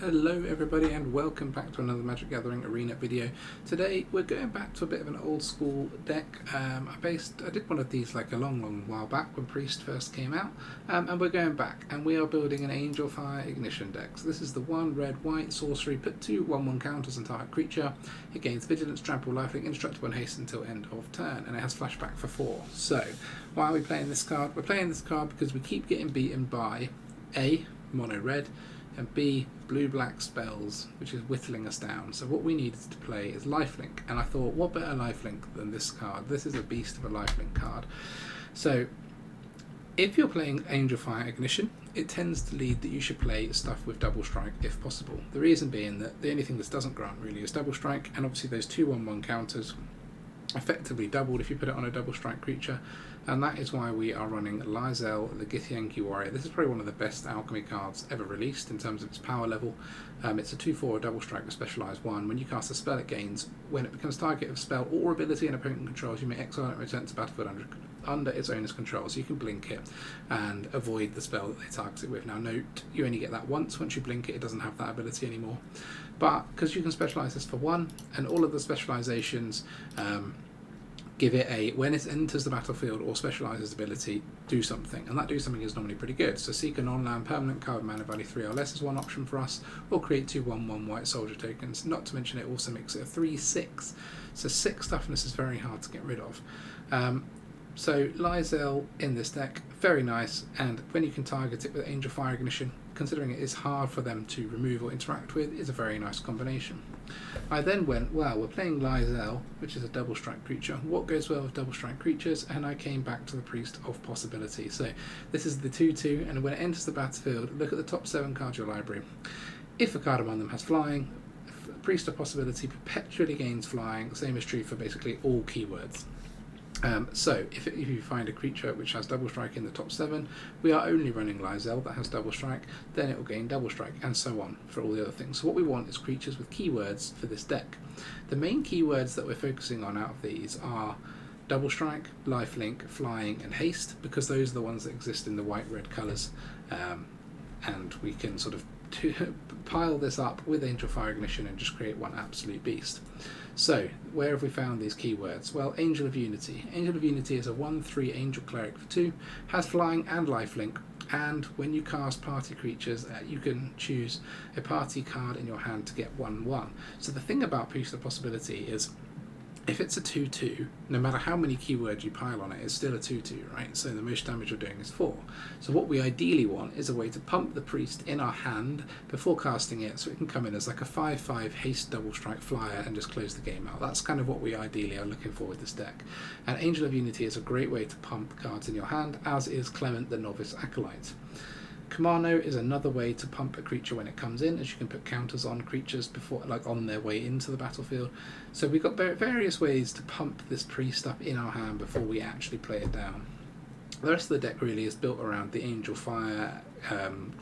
Hello everybody and welcome back to another Magic Gathering Arena video. Today we're going back to a bit of an old school deck. I did one of these like a long while back when Priest first came out, and we're going back and we are building an Angelfire Ignition deck. So this is the 1 red white sorcery, put 2 1/1 counters on target creature. It gains Vigilance, Trample, Lifelink, Indestructible and Haste until end of turn, and it has flashback for 4. So why are we playing this card? We're playing this card because we keep getting beaten by A, mono red, and B, blue-black spells, which is whittling us down. So what we needed to play is lifelink, and I thought, what better lifelink than this card? This is a beast of a lifelink card. So if you're playing Angelfire Ignition, it tends to lead that you should play stuff with double strike if possible. The reason being that the only thing this doesn't grant really is double strike, and obviously those 2 1/1 counters effectively doubled if you put it on a double strike creature, and that is why we are running Lae'zel, the Githyanki warrior. This is probably one of the best alchemy cards ever released in terms of its power level. It's a 2/4 double strike with specialized 1. When you cast a spell it gains, when it becomes target of spell or ability an opponent controls, you may exile it and return to battlefield under its owner's control, so you can blink it and avoid the spell that they target it with. Now note, you only get that once you blink it, it doesn't have that ability anymore. But because you can specialise this for 1, and all of the specialisations give it a, when it enters the battlefield or specialises ability, do something, and that do something is normally pretty good. So seek a non-land permanent card with mana value 3 or less is one option for us, or create 2 1/1 white soldier tokens. Not to mention it also makes it a 3/6, so 6 toughness is very hard to get rid of. So Lae'zel in this deck, very nice, and when you can target it with Angelfire Ignition, considering it is hard for them to remove or interact with, is a very nice combination. I then went, well, we're playing Lae'zel, which is a double strike creature. What goes well with double strike creatures? And I came back to the Priest of Possibility. So this is the 2/2, and when it enters the battlefield, look at the top 7 cards of your library. If a card among them has flying, Priest of Possibility perpetually gains flying. The same is true for basically all keywords. So if you find a creature which has double strike in the top 7, we are only running Lae'zel that has double strike, then it will gain double strike, and so on for all the other things. So what we want is creatures with keywords for this deck. The main keywords that we're focusing on out of these are double strike, lifelink, flying and haste, because those are the ones that exist in the white-red colours, and we can sort of pile this up with Angelfire Ignition and just create one absolute beast. So, where have we found these keywords? Well, Angel of Unity. Angel of Unity is a 1/3 Angel Cleric for 2, has flying and lifelink, and when you cast party creatures, you can choose a party card in your hand to get 1/1. So the thing about Priest of Possibility is, if it's a 2/2, no matter how many keywords you pile on it, it's still a 2/2, right? So the most damage you're doing is 4. So what we ideally want is a way to pump the Priest in our hand before casting it, so it can come in as like a 5/5 haste double strike flyer and just close the game out. That's kind of what we ideally are looking for with this deck. And Angel of Unity is a great way to pump cards in your hand, as is Clement the Novice Acolyte. Kumano is another way to pump a creature when it comes in, as you can put counters on creatures before, like on their way into the battlefield. So we've got various ways to pump this priest up in our hand before we actually play it down. The rest of the deck really is built around the Angelfire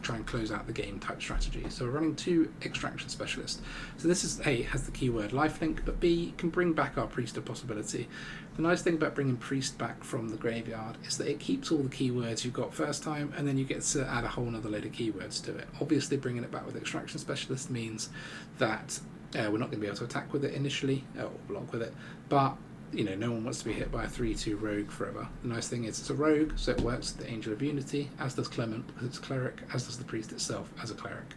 try and close out the game type strategy. So we're running 2 extraction specialists. So this is, A, has the keyword lifelink, but B, can bring back our Priest of Possibility. The nice thing about bringing Priest back from the graveyard is that it keeps all the keywords you got first time, and then you get to add a whole other load of keywords to it. Obviously bringing it back with extraction specialist means that we're not going to be able to attack with it initially, or block with it, but you know, no one wants to be hit by a 3/2 rogue forever. The nice thing is it's a rogue, so it works with the Angel of Unity, as does Clement because it's a cleric, as does the priest itself as a cleric.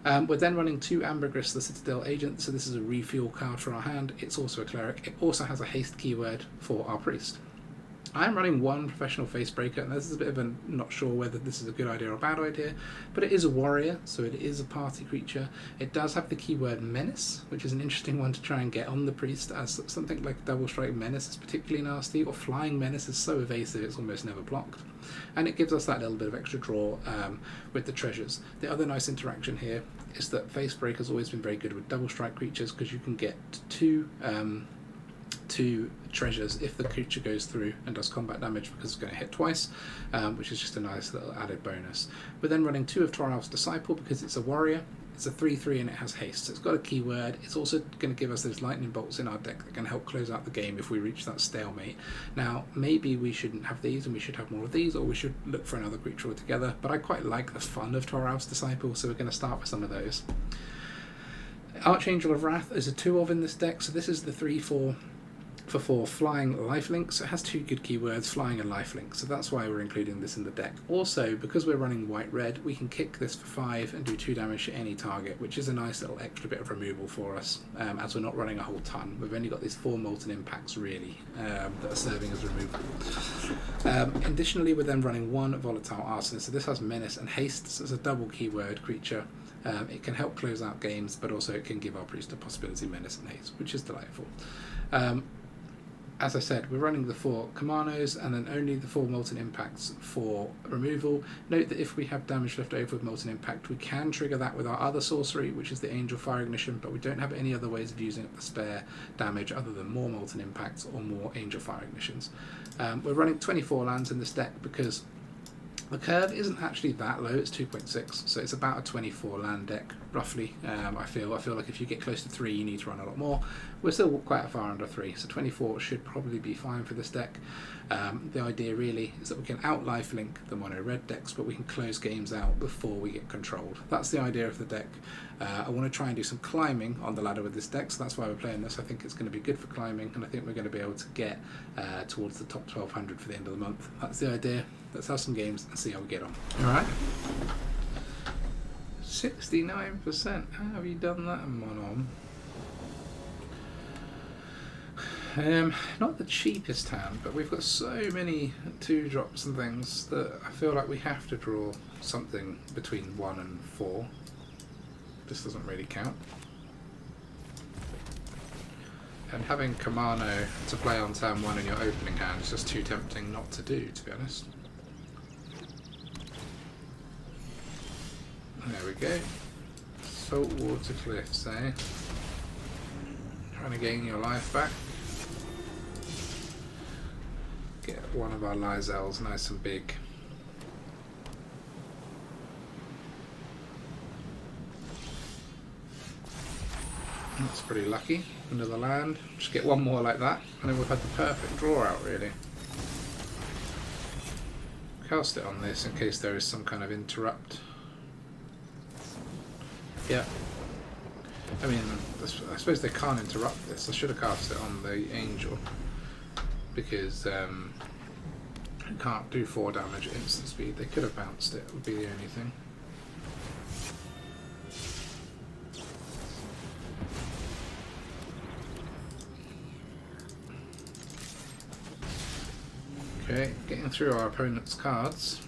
We're then running 2 Ambergris, the Citadel agent, so this is a refuel card for our hand. It's also a cleric. It also has a haste keyword for our priest. I'm running 1 professional facebreaker, and this is a bit of a not sure whether this is a good idea or a bad idea, but it is a warrior, so it is a party creature. It does have the keyword menace, which is an interesting one to try and get on the priest, as something like double strike menace is particularly nasty, or flying menace is so evasive it's almost never blocked. And it gives us that little bit of extra draw with the treasures. The other nice interaction here is that facebreaker's always been very good with double strike creatures, because you can get 2 treasures if the creature goes through and does combat damage, because it's going to hit twice, which is just a nice little added bonus. We're then running 2 of Toralf's Disciple because it's a warrior. It's a 3/3 and it has haste, so it's got a keyword. It's also going to give us those lightning bolts in our deck that can help close out the game if we reach that stalemate. Now, maybe we shouldn't have these and we should have more of these, or we should look for another creature altogether, but I quite like the fun of Toralf's Disciple, so we're going to start with some of those. Archangel of Wrath is a 2-of in this deck, so this is the 3/4 for 4 flying lifelink, so it has 2 good keywords, flying and lifelink, so that's why we're including this in the deck. Also, because we're running white-red, we can kick this for 5 and do 2 damage to any target, which is a nice little extra bit of removal for us, as we're not running a whole ton. We've only got these 4 Molten Impacts, really, that are serving as removal. Additionally, we're then running 1 Volatile Arsonist, so this has Menace and Haste, so it's a double keyword creature. It can help close out games, but also it can give our priest a possibility Menace and Haste, which is delightful. As I said, we're running the 4 Kumanos and then only the 4 Molten Impacts for removal. Note that if we have damage left over with Molten Impact, we can trigger that with our other sorcery, which is the Angelfire Ignition, but we don't have any other ways of using up the spare damage other than more Molten Impacts or more Angelfire Ignitions. We're running 24 lands in this deck because the curve isn't actually that low, it's 2.6, so it's about a 24 land deck, roughly. I feel like if you get close to 3, you need to run a lot more. We're still quite far under 3, so 24 should probably be fine for this deck. The idea really is that we can out-lifelink the mono-red decks, but we can close games out before we get controlled. That's the idea of the deck. I want to try and do some climbing on the ladder with this deck, so that's why we're playing this. I think it's going to be good for climbing, and I think we're going to be able to get towards the top 1200 for the end of the month. That's the idea. Let's have some games and see how we get on. Alright. 69%. How have you done that, Monom? Not the cheapest hand, but we've got so many 2-drops and things that I feel like we have to draw something between 1 and 4. This doesn't really count. And having Kumano to play on turn 1 in your opening hand is just too tempting not to do, to be honest. There we go. Saltwater Cliffs, eh? Trying to gain your life back. Get one of our Lae'zels nice and big. That's pretty lucky. Another land. Just get one more like that, and then we've had the perfect draw out, really. Cast it on this in case there is some kind of interrupt. Yeah. I mean, I suppose they can't interrupt this. I should have cast it on the Angel, because it can't do 4 damage at instant speed. They could have bounced it, would be the only thing. Okay, getting through our opponent's cards.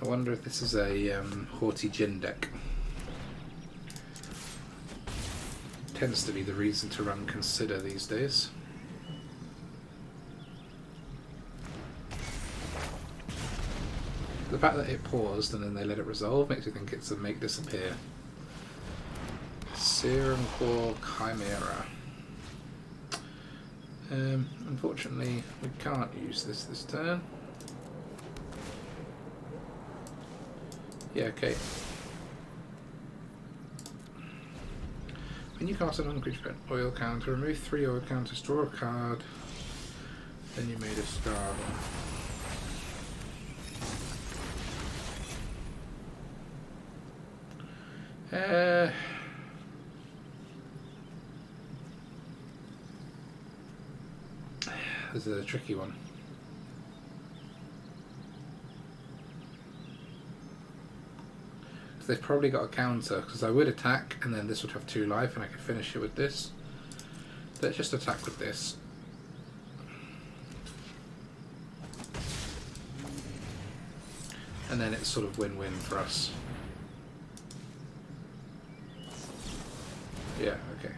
I wonder if this is a Haughty Djinn deck. Tends to be the reason to run Consider these days. The fact that it paused and then they let it resolve makes you think it's a make disappear. Serum Core Chimera. Unfortunately, we can't use this turn. Yeah, okay. When you cast a non-creature oil counter, remove 3 oil counters, draw a card, then you made a star. This is a tricky one. They've probably got a counter, because I would attack and then this would have 2 life and I could finish it with this. Let's just attack with this. And then it's sort of win-win for us. Yeah, okay.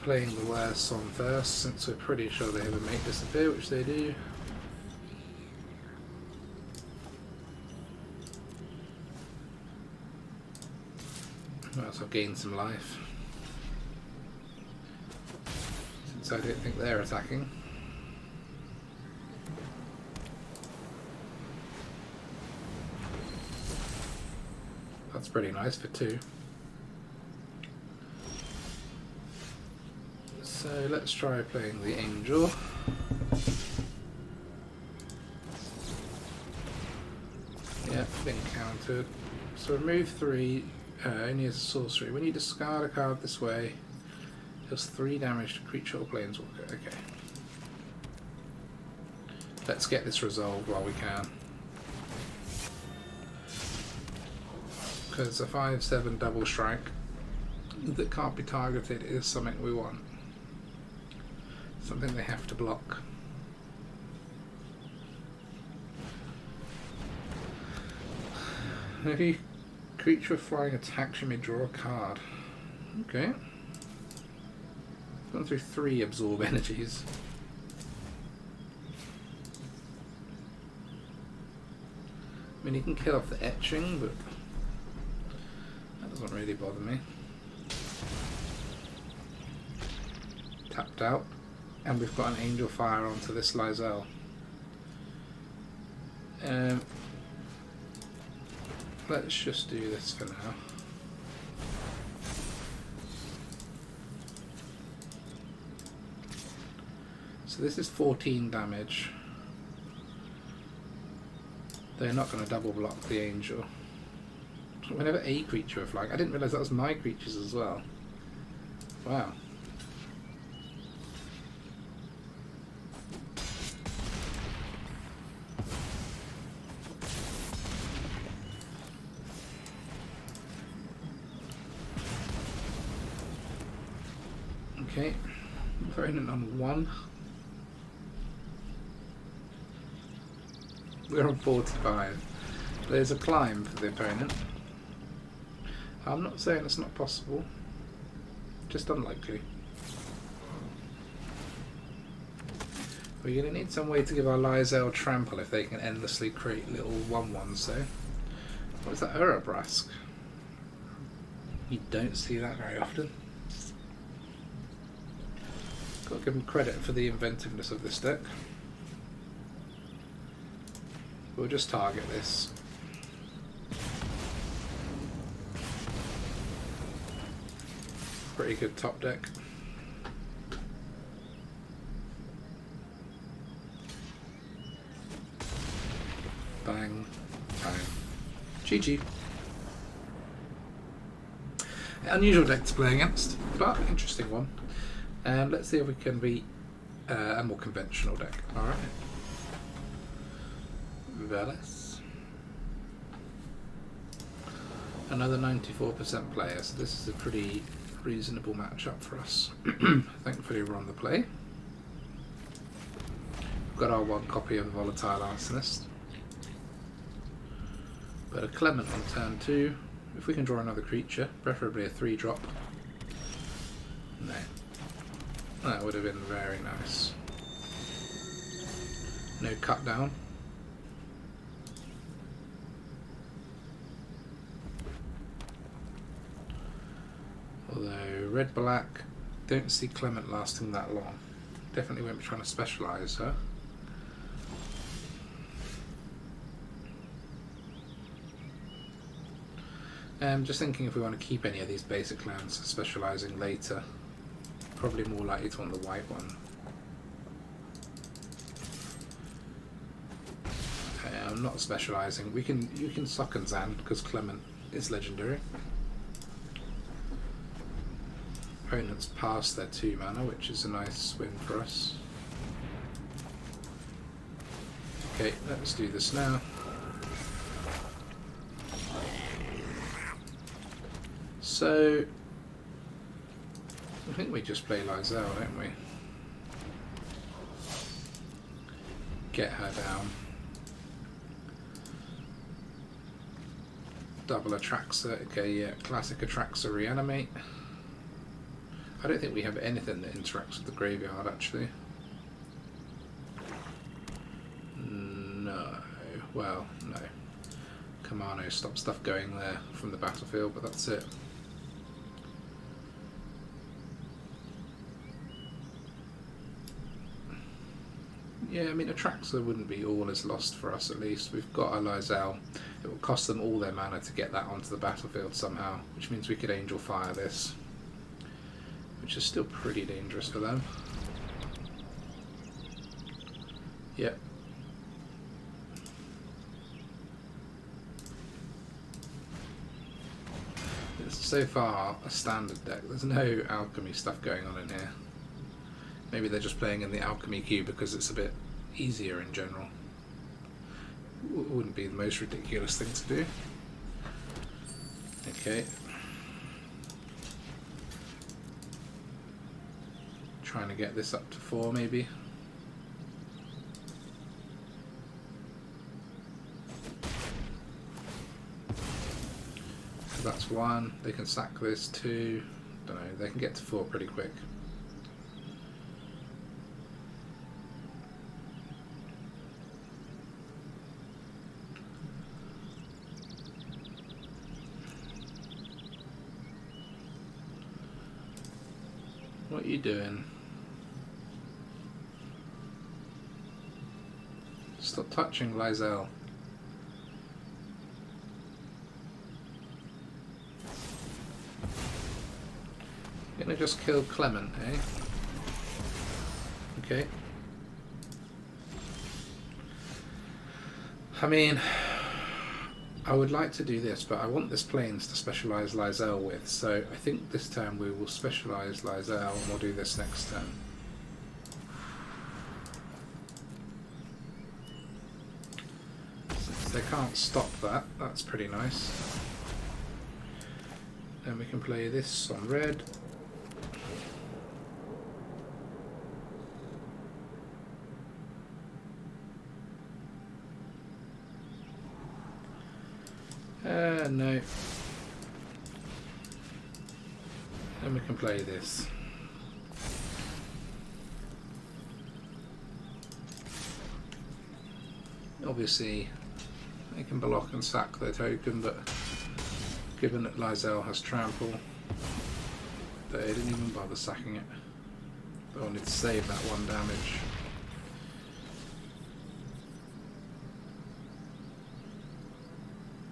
playing the worst on first, since we're pretty sure they have a mate disappear, which they do. Might as well gain some life, since I don't think they're attacking. That's pretty nice for 2. So let's try playing the Angel. Yep, been countered. So remove 3, only as a sorcery. When you discard a card this way, it does 3 damage to creature or planeswalker. Okay. Let's get this resolved while we can. Because a 5/7 double strike that can't be targeted is something we want. Something they have to block. If you creature with flying attacks, you may draw a card. Okay. Gone through 3 absorb energies. I mean, you can kill off the etching, but that doesn't really bother me. Tapped out, and we've got an Angelfire onto this Lae'zel. Let's just do this for now. So this is 14 damage. They're not going to double block the Angel. Whenever a creature with flying, I didn't realise that was my creatures as well. Wow. Okay, opponent on 1. We're on 45. There's a climb for the opponent. I'm not saying it's not possible, just unlikely. We're going to need some way to give our Lae'zel trample if they can endlessly create little 1/1s though. What is that, Urabrask? You don't see that very often. Got to give them credit for the inventiveness of this deck. We'll just target this. Pretty good top deck. Bang, bang. GG. Unusual deck to play against, but interesting one. Let's see if we can beat a more conventional deck. Alright. Veles. Another 94% player, so this is a pretty reasonable matchup for us. Thankfully we're on the play. We've got our 1 copy of the Volatile Arsonist. But a Clement on turn 2. If we can draw another creature, preferably a 3-drop. No. That would have been very nice. No cut down. Although red-black, don't see Clement lasting that long. Definitely won't be trying to specialise her. Just thinking if we want to keep any of these basic lands specialising later. Probably more likely to want the white one. I'm not specialising. You can Sokenzan because Clement is legendary. Opponents pass their 2 mana, which is a nice win for us. Okay, let's do this now. So I think we just play Lae'zel, don't we? Get her down. Double Atraxa, okay, yeah, classic Atraxa reanimate. I don't think we have anything that interacts with the graveyard, actually. No. Well, no. Kumano stops stuff going there from the battlefield, but that's it. Yeah, I mean, Atraxa wouldn't be all is lost for us, at least. We've got our Lae'zel. It will cost them all their mana to get that onto the battlefield somehow, which means we could Angelfire this, which is still pretty dangerous for them. Yep. It's so far a standard deck. There's no alchemy stuff going on in here. Maybe they're just playing in the alchemy queue because it's a bit easier in general. It wouldn't be the most ridiculous thing to do. Okay. Trying to get this up to 4 maybe. So that's 1. They can sack this 2. Don't know, they can get to 4 pretty quick. What are you doing? Stop touching Lae'zel. You're gonna just kill Klement, eh? Okay. I mean, I would like to do this, but I want this planes to specialise Lae'zel with, so I think this turn we will specialise Lae'zel and we'll do this next turn. Since they can't stop that, that's pretty nice. Then we can play this on red. No. Then we can play this. Obviously, they can block and sack their token, but given that Lae'zel has trample, they didn't even bother sacking it. They wanted to save that 1 damage.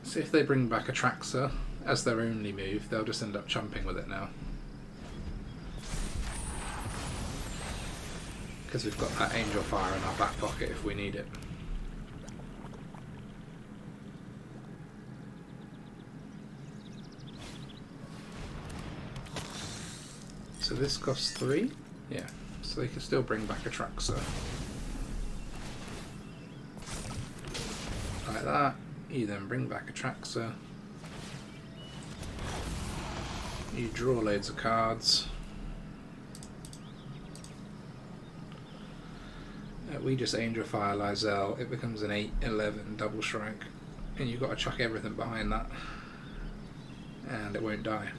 So if they bring back Atraxa as their only move, they'll just end up chumping with it now. Because we've got that Angelfire in our back pocket if we need it. So this costs 3? Yeah, so they can still bring back Atraxa. Like that. You then bring back Atraxa. You draw loads of cards. We just Angelfire Lae'zel. It becomes an 8/11 double strike, and you've got to chuck everything behind that, and it won't die.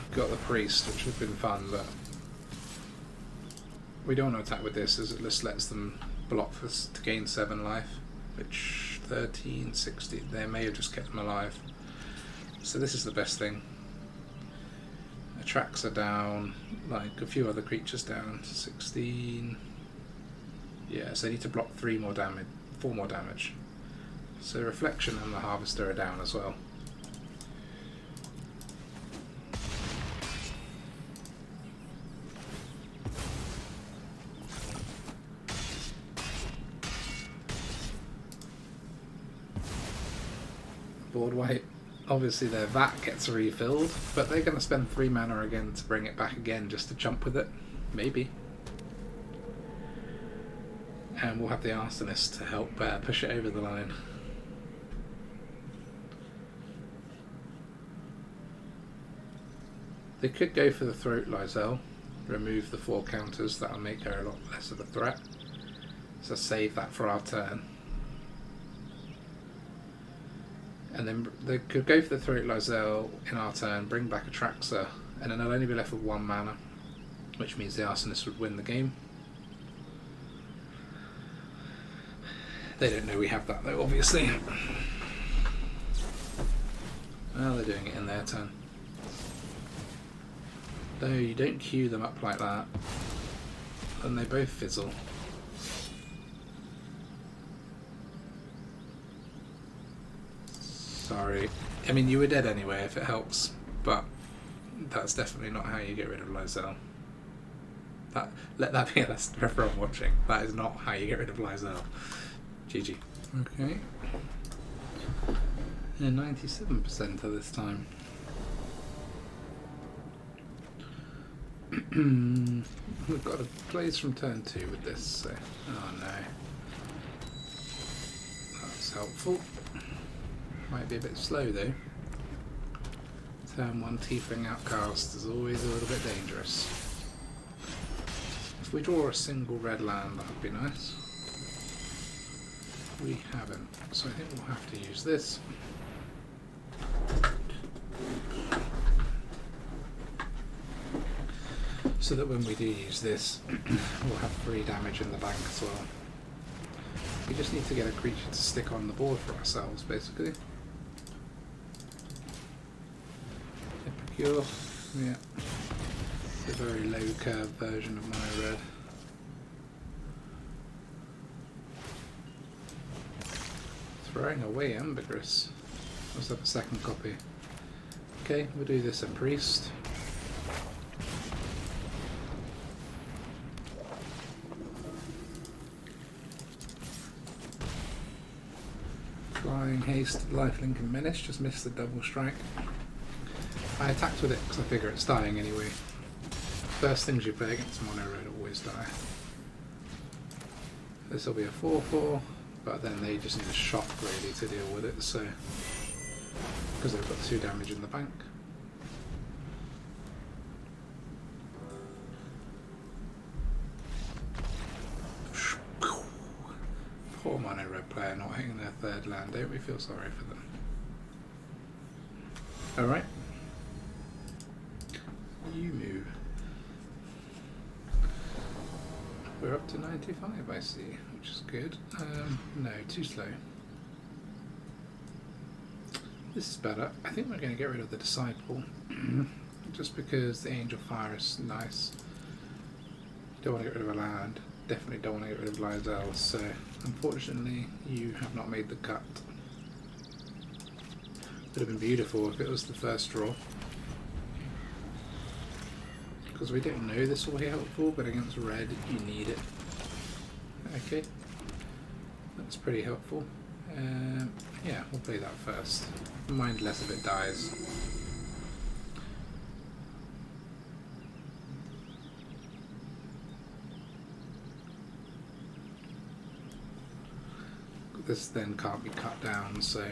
I've got the priest, which has been fun, but we don't want to attack with this, as it just lets them block for us to gain 7 life, which 13, 60, they may have just kept them alive. So this is the best thing. Atraxa down, like a few other creatures down, 16. Yeah, so they need to block 3 more damage, 4 more damage. So Reflection and the Harvester are down as well. Board wipe. Obviously their VAT gets refilled, but they're going to spend 3 mana again to bring it back again just to jump with it. Maybe. And we'll have the Arsonist to help push it over the line. They could go for the Throat Lae'zel, remove the 4 counters, that'll make her a lot less of a threat. So save that for our turn. And then they could go for the Throat Lae'zel in our turn, bring back a Traxxas, and then they'll only be left with 1 mana, which means the Arsonist would win the game. They don't know we have that though, obviously. Well, they're doing it in their turn. No, you don't queue them up like that. And they both fizzle. Sorry. I mean, you were dead anyway if it helps, but that's definitely not how you get rid of Lae'zel. Let that be a lesson for everyone watching. That is not how you get rid of Lae'zel. GG. Okay. And 97% of this time. We've got a plays from turn 2 with this, so... Oh no. That's helpful. Might be a bit slow though. Turn 1 Tiefling Outcast is always a little bit dangerous. If we draw a single red land, that would be nice. We haven't, so I think we'll have to use this. So that when we do use this, we'll have 3 damage in the bank as well. We just need to get a creature to stick on the board for ourselves, basically. Epicure, yeah. It's a very low curve version of my red. Throwing away Ambergris. Let's have a second copy. Okay, we'll do this in Priest. Flying Haste, Lifelink and Menace, just missed the double strike. I attacked with it because I figure it's dying anyway. First things you play against mono red always die. This will be a 4/4, but then they just need a shock really to deal with it, so because they've got 2 damage in the bank. Poor mono red player not hitting their 3rd land, don't we feel sorry for them? Alright. You move. We're up to 95 I see, which is good. No, too slow. This is better. I think we're going to get rid of the Disciple. Just because the Angelfire is nice. Don't want to get rid of a land. Definitely don't want to get rid of Lae'zel, so unfortunately you have not made the cut. Would have been beautiful if it was the first draw. Because we don't know this will be helpful, but against red you need it. Okay, that's pretty helpful. Yeah, we'll play that first. Mind less if it dies. This then can't be cut down, so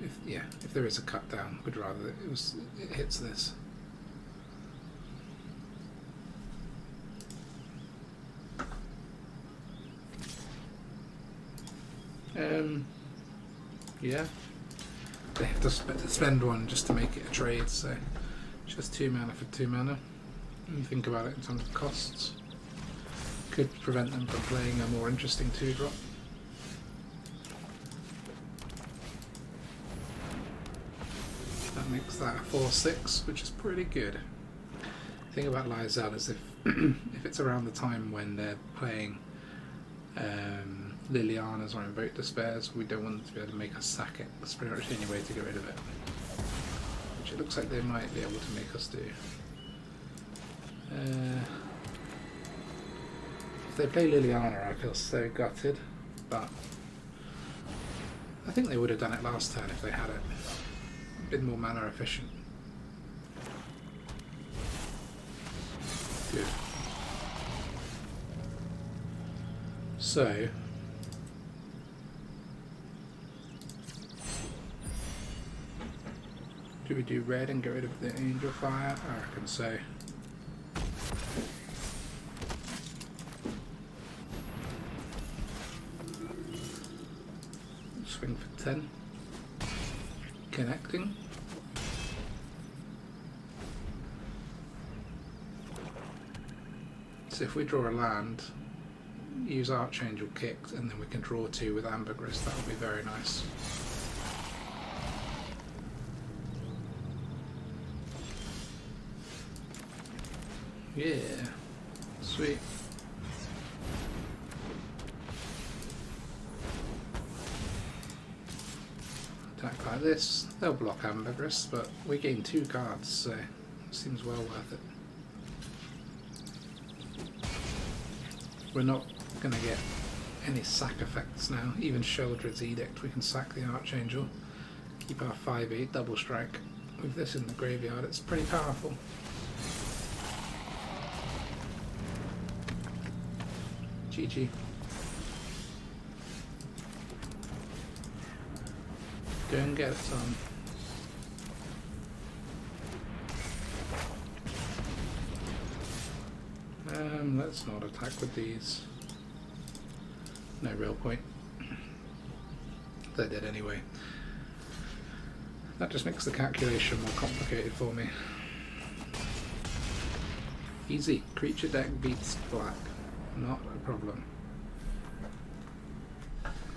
if there is a cut down, we'd rather it hits this. Yeah, they have to spend 1 just to make it a trade, so just 2 mana for 2 mana. When you think about it in terms of costs, could prevent them from playing a more interesting 2-drop. That makes that a 4/6, which is pretty good. The thing about Lae'zel is if it's around the time when they're playing Liliana's or Invoke Despairs, we don't want them to be able to make us sack it. That's pretty much the only way to get rid of it. Which it looks like they might be able to make us do. If they play Liliana, I feel so gutted, but I think they would have done it last turn if they had it. Been more mana efficient. Good. So do we do red and get rid of the Angelfire? I reckon so. Swing for 10. Connecting. So if we draw a land, use Archangel kicked, and then we can draw 2 with Ambergris, that would be very nice. Yeah, sweet. Attack like this, they'll block Ambergris, but we gain 2 cards, so it seems well worth it. We're not going to get any sack effects now, even Sheoldred's Edict, we can sack the Archangel, keep our 5/8 double strike. With this in the graveyard, it's pretty powerful. GG. Go and get it, son. Let's not attack with these. No real point. They're dead anyway. That just makes the calculation more complicated for me. Easy. Creature deck beats black. Not a problem.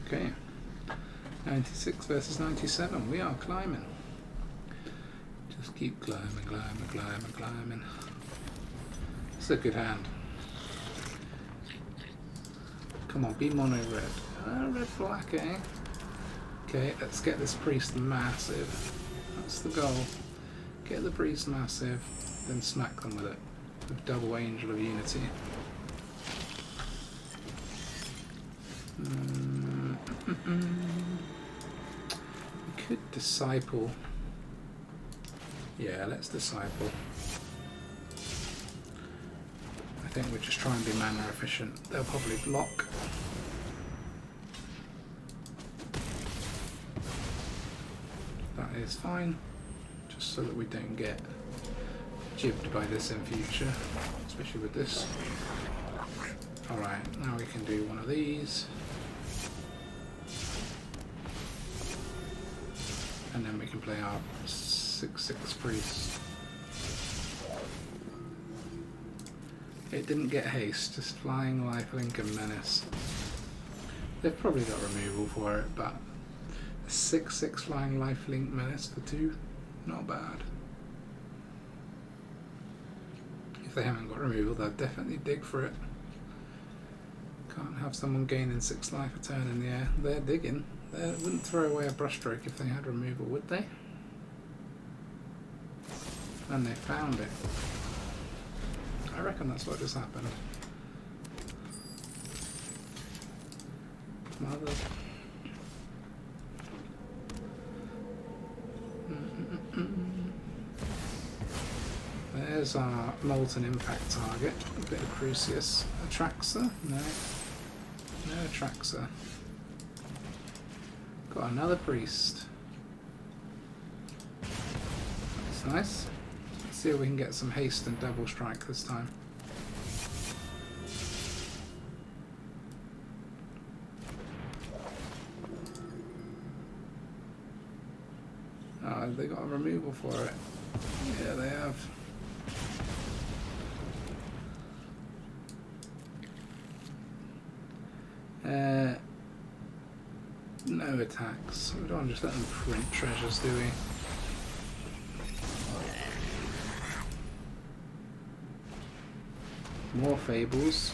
Okay. 96 versus 97. We are climbing. Just keep climbing, climbing, climbing, climbing. It's a good hand. Come on, be mono red. Red black, eh? Okay, let's get this priest massive. That's the goal. Get the priest massive, then smack them with it. With double Angel of Unity. We could disciple. Yeah, let's disciple. I think we're just trying to be mana efficient. They'll probably block. That is fine, just so that we don't get jibbed by this in future, especially with this. Alright, now we can do one of these. And then we can play our 6/6 priest. It didn't get haste, just flying, lifelink and menace. They've probably got removal for it, but a 6/6 flying lifelink menace for 2, not bad. If they haven't got removal, they'll definitely dig for it. Can't have someone gaining 6 life a turn in the air. They're digging. They wouldn't throw away a brushstroke if they had removal, would they? And they found it. I reckon that's what just happened. Mother. There's our Molten Impact target. A bit of Crucius. Atraxa? No. No Atraxa. Got another priest. That's nice. Let's see if we can get some haste and double strike this time. Oh, they got a removal for it. Yeah, they have. No attacks. We don't just let them print treasures, do we? More fables.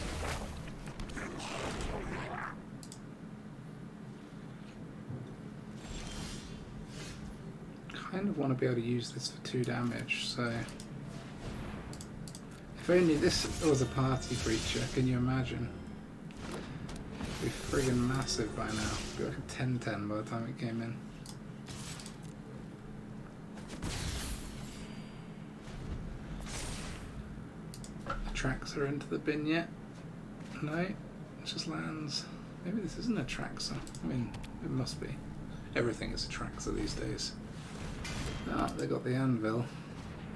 Kind of want to be able to use this for 2 damage, so if only this was a party creature, can you imagine? It'd be friggin' massive by now. It'd be like a 10/10 by the time it came in. Atraxa into the bin yet? No, it just lands. Maybe this isn't Atraxa. I mean, it must be. Everything is Atraxa these days. Ah, they got the anvil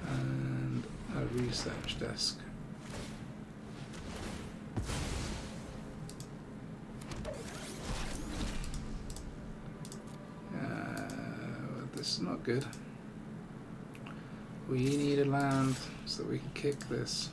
and a research desk. This is not good. We need a land so that we can kick this.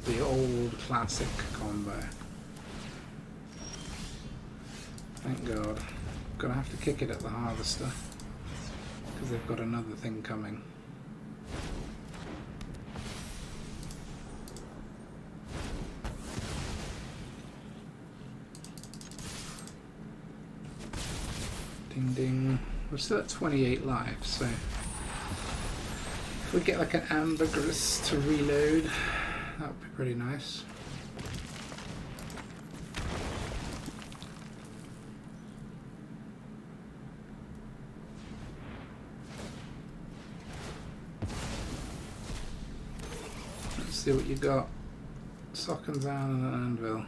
The old classic combo. Thank God. Gonna have to kick it at the harvester because they've got another thing coming. Ding ding. We're still at 28 life, so if we get like an Ambergris to reload, that would be pretty nice. Let's see what you got. Sokenzan and an anvil.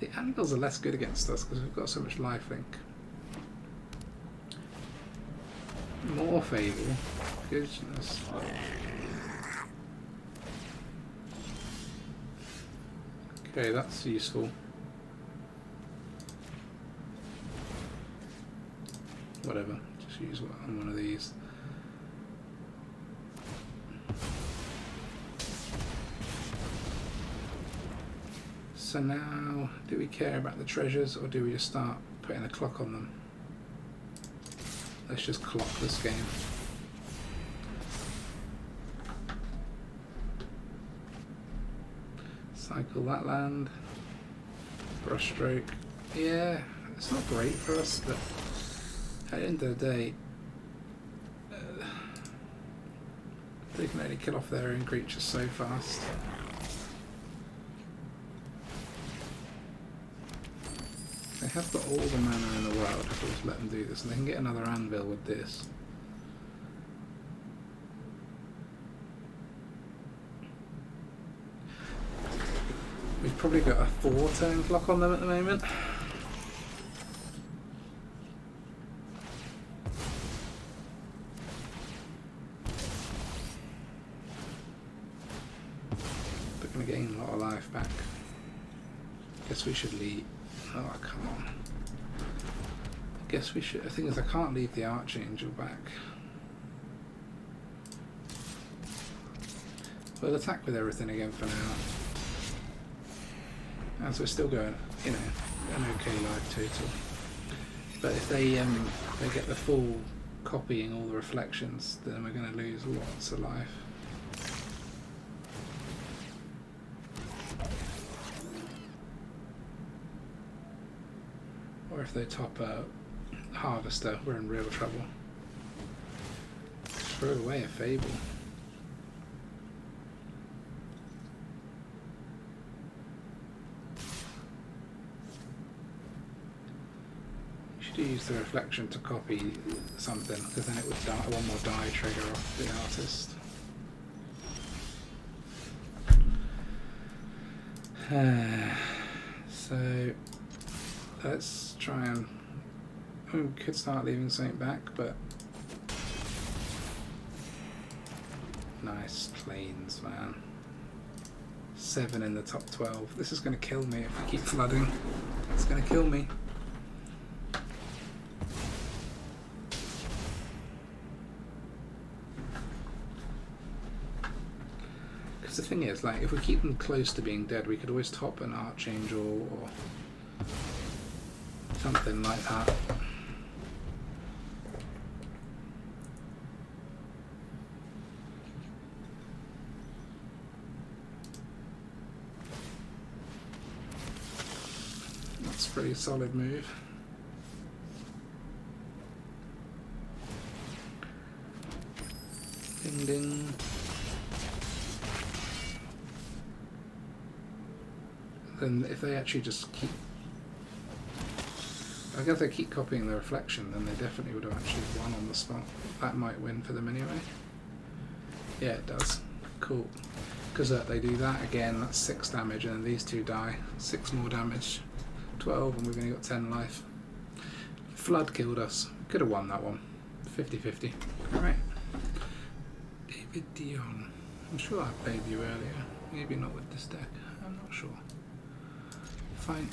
The anvils are less good against us because we've got so much lifelink. More fable. Goodness. Okay, that's useful. Whatever, just use one of these. So now, do we care about the treasures or do we just start putting a clock on them? Let's just clock this game. Cycle that land. Brushstroke. Yeah, it's not great for us, but at the end of the day, they can only kill off their own creatures so fast. They have got all the mana in the world if we just let them do this, and they can get another anvil with this. We've probably got a 4-turn clock on them at the moment. They're going to gain a lot of life back. Guess we should leave. Oh, come on. I guess we should. The thing is, I can't leave the Archangel back. We'll attack with everything again for now. As we're still going, you know, an okay life total. But if they get the full copying all the reflections, then we're going to lose lots of life. Or if they top a harvester, we're in real trouble. Throw away a fable. Use the reflection to copy something, because then it would die, one more die trigger off the artist. So let's try and we could start leaving something back, but nice planes, man. 7 in the top 12. This is going to kill me if we keep flooding. It's going to kill me. The thing is, like, if we keep them close to being dead, we could always top an Archangel or something like that. That's a pretty solid move. Ding ding. Then if they actually just keep, I guess they keep copying the reflection, then they definitely would have actually won on the spot. That might win for them anyway. Yeah, it does. Cool. Because they do that again, that's 6 damage, and then these two die. 6 more damage. 12, and we've only got 10 life. Flood killed us. Could have won that one. 50-50. Alright. David Dion. I'm sure I played you earlier. Maybe not with this deck. I'm not sure. Fine.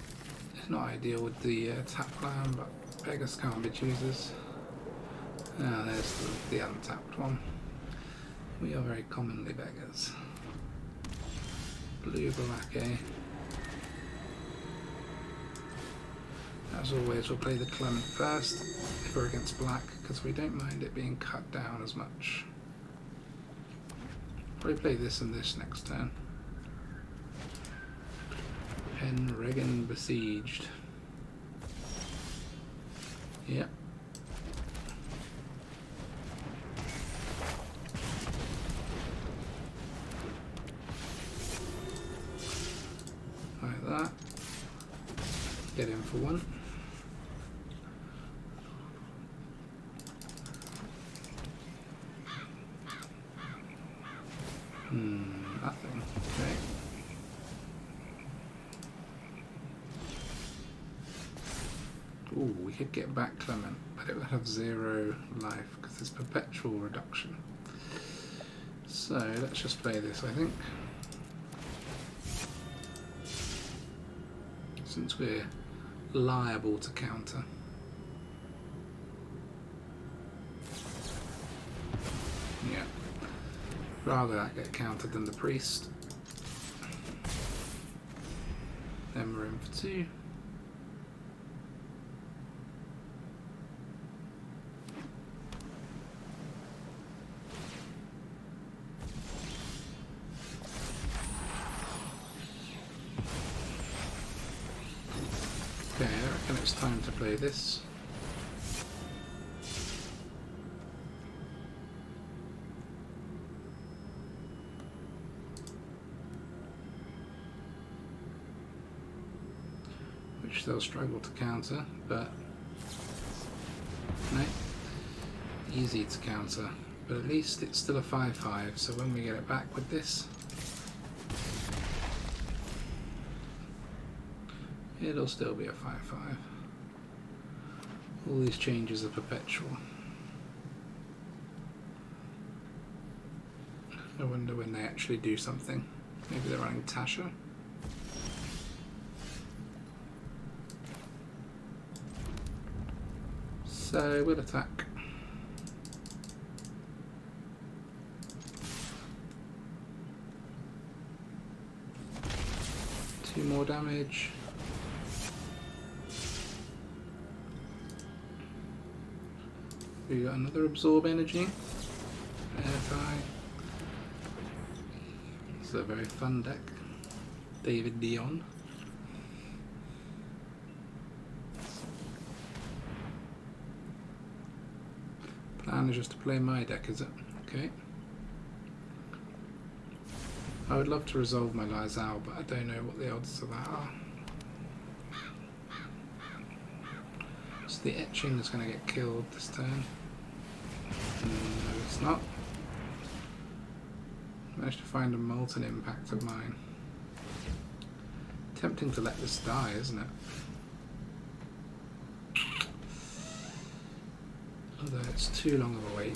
It's not ideal with the tap plan, but beggars can't be choosers. Ah, there's the untapped one. We are very commonly beggars. Blue black, eh? As always, we'll play the Clement first if we're against black, because we don't mind it being cut down as much. Probably play this and this next turn. Penregan Besieged. Yep. Like that. Get in for one. Nothing. Okay. Ooh, we could get back Clement, but it would have 0 life because it's perpetual reduction. So let's just play this, I think. Since we're liable to counter. Yeah. Rather that get countered than the priest. Then we're in for 2. Okay, I reckon it's time to play this. Which they'll struggle to counter, but no, easy to counter. But at least it's still a 5/5, so when we get it back with this, it'll still be a 5/5. All these changes are perpetual. I wonder when they actually do something. Maybe they're running Tasha. So we'll attack. Two more damage. We got another absorb energy. Verify. It's a very fun deck. David Dion. Plan is just to play my deck, is it? Okay. I would love to resolve my Lae'zel, but I don't know what the odds of that are. So the etching is going to get killed this turn. No, it's not. Managed to find a Molten Impact of mine. Tempting to let this die, isn't it? Although it's too long of a wait.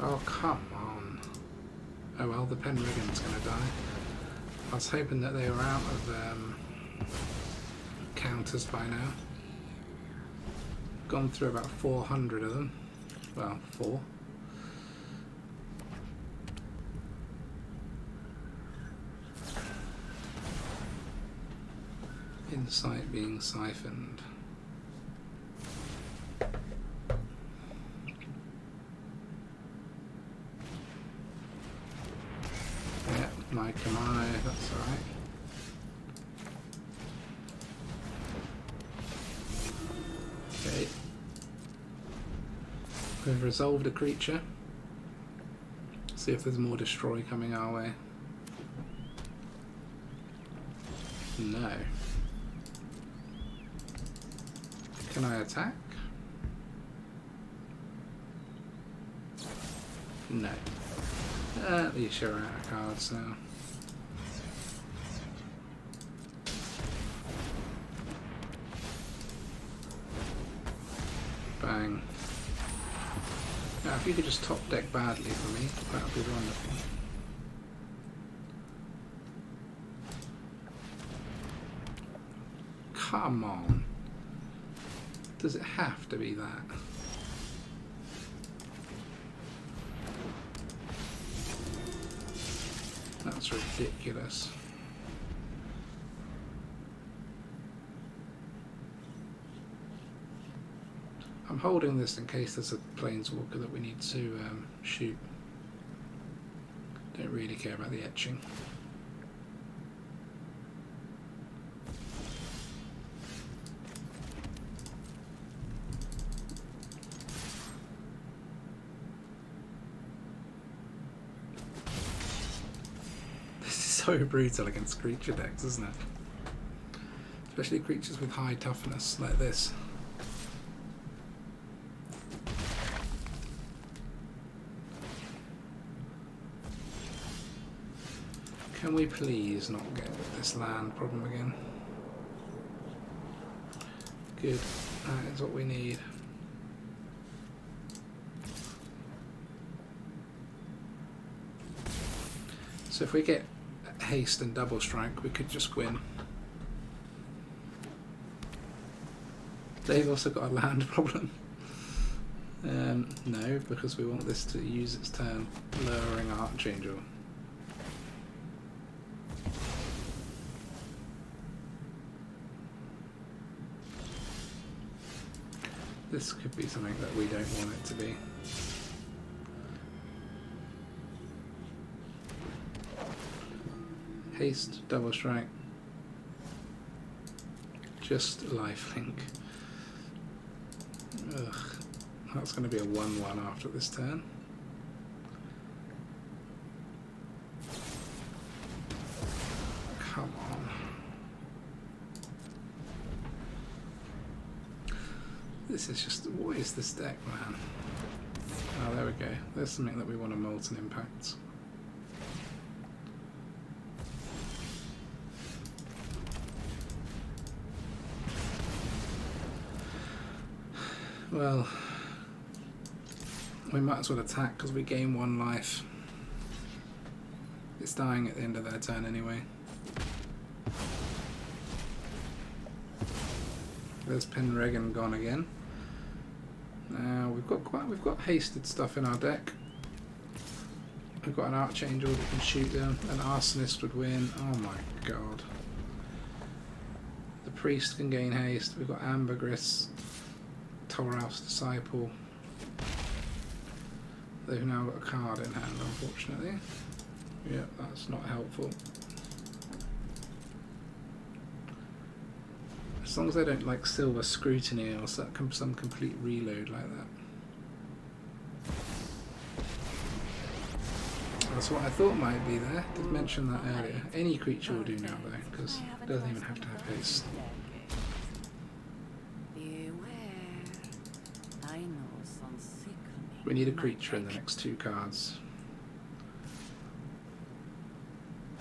Oh, come on. Oh well, the Penregan's going to die. I was hoping that they were out of counters by now. Gone through about 400 of them. Well, 4. Insight being siphoned. Yeah, my Kumano, that's alright. Okay. We've resolved a creature. See if there's more destroy coming our way. No. Can I attack? No. At least you're out of cards now. Bang. Now, if you could just top deck badly for me, that would be wonderful. Come on. Does it have to be that? That's ridiculous. I'm holding this in case there's a planeswalker that we need to shoot. Don't really care about the etching. This is so brutal against creature decks, isn't it? Especially creatures with high toughness like this. Can we please not get this land problem again? Good, that is what we need. So if we get haste and double strike, we could just win. They've also got a land problem. No, because we want this to use its turn, lowering Archangel. This could be something that we don't want it to be. Haste, double strike. Just lifelink. Ugh. That's going to be a 1-1 after this turn. Come on. This is just, what is this deck, man? Oh, there we go. There's something that we want to Molten Impact. Well, we might as well attack because we gain 1 life. It's dying at the end of their turn anyway. There's Penregan gone again. Now we've got hasted stuff in our deck. We've got an Archangel that can shoot them. An Arsonist would win. Oh my god. The Priest can gain haste. We've got Ambergris, Toralf's Disciple. They've now got a card in hand, unfortunately. Yeah, that's not helpful. As long as they don't like Silver Scrutiny or some complete reload like that. That's what I thought might be there. Did mention that earlier. Any creature will do now though, because it doesn't even have to have haste. We need a creature in the next 2 cards.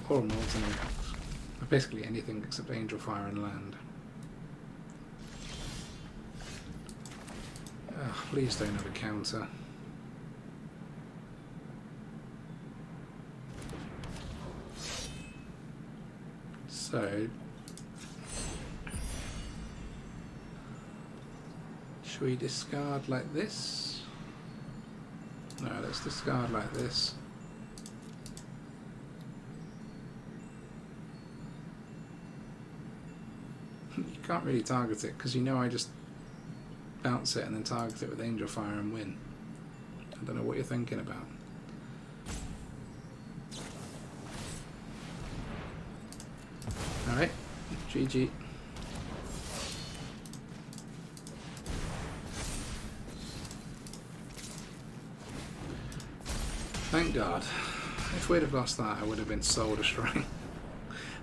Or a Molten Impact. Basically anything except Angelfire and land. Ugh, please don't have a counter. So, should we discard like this? No, let's discard like this. You can't really target it because you know I just bounce it and then target it with Angelfire and win. I don't know what you're thinking about. Alright, GG. Thank God. If we'd have lost that, I would have been soul destroying.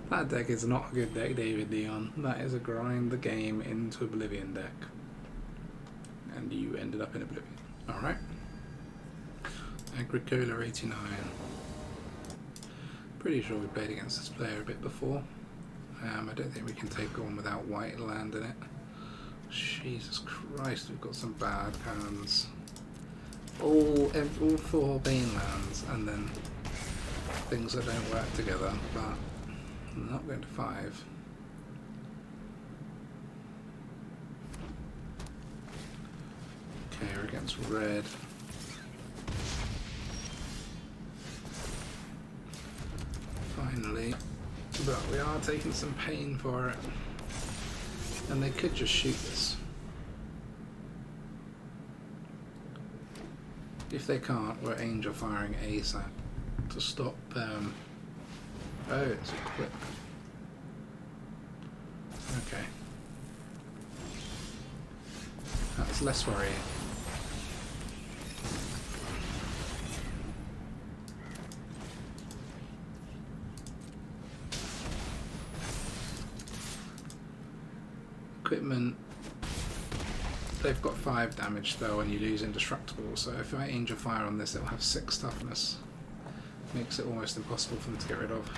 That deck is not a good deck, David Dion. That is a grind the game into oblivion deck. and you ended up in Oblivion. Alright. Agricola 89. Pretty sure we played against this player a bit before. I don't think we can take on without white land in it. Jesus Christ, we've got some bad hands. All 4 Bane lands, and then things that don't work together, but I'm not going to 5. Okay, we're against red. Finally, but we are taking some pain for it, and they could just shoot us. If they can't, we're angel firing ASAP to stop. Oh, it's equipped. Okay, that's less worrying. Equipment, they've got 5 damage though and you lose indestructible, so if I angel fire on this it'll have 6 toughness. Makes it almost impossible for them to get rid of.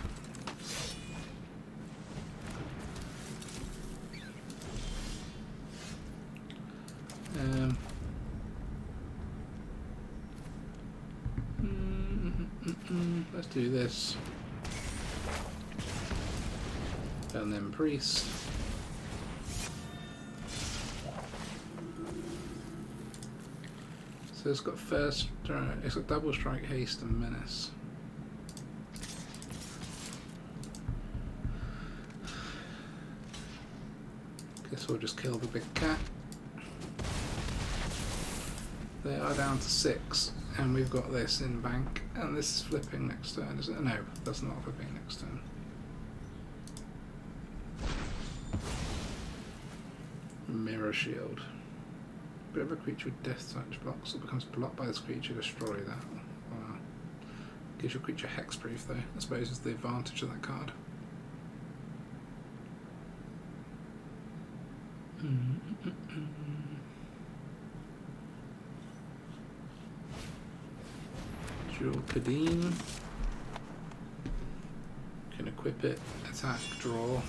Let's do this. And then priest. So it's got it's got double strike, haste, and menace. Guess we'll just kill the big cat. They are down to 6, and we've got this in bank, and this is flipping next turn, isn't it? No, that's not flipping next turn. Mirror shield. Whatever creature with death touch blocks or becomes blocked by this creature, destroy that. Wow. Gives your creature hexproof though, I suppose is the advantage of that card. Jewel Kadim. Can equip it, attack, draw.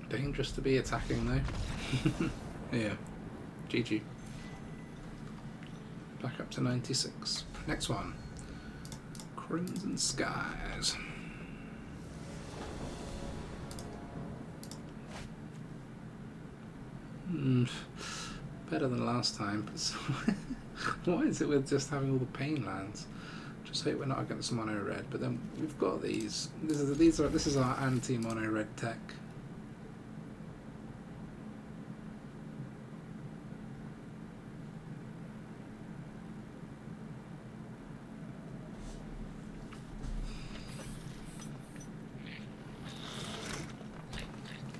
Dangerous to be attacking though. Yeah. GG. Back up to 96. Next one. Crimson Skies. Better than last time, but why is it with just having all the pain lands? Just hope we're not against mono red, but then we've got these. This is our anti mono red tech.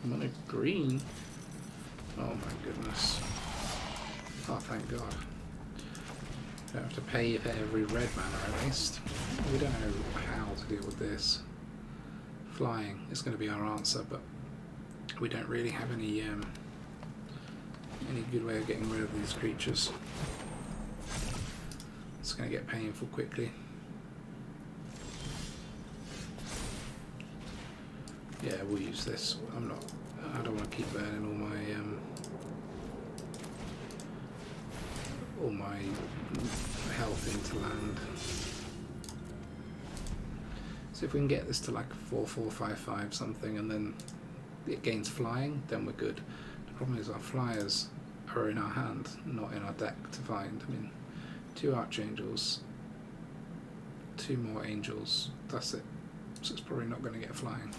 Mono green. Oh my goodness. Oh, thank God. Don't have to pay for every red mana at least. We don't know how to deal with this. Flying is going to be our answer, but we don't really have any good way of getting rid of these creatures. It's going to get painful quickly. Yeah, we'll use this. I don't want to keep burning all my health into land. So if we can get this to like 4/4/5/5 something, and then it gains flying, then we're good. The problem is our flyers are in our hand, not in our deck to find. I mean, 2 archangels, 2 more angels. That's it. So it's probably not going to get flying.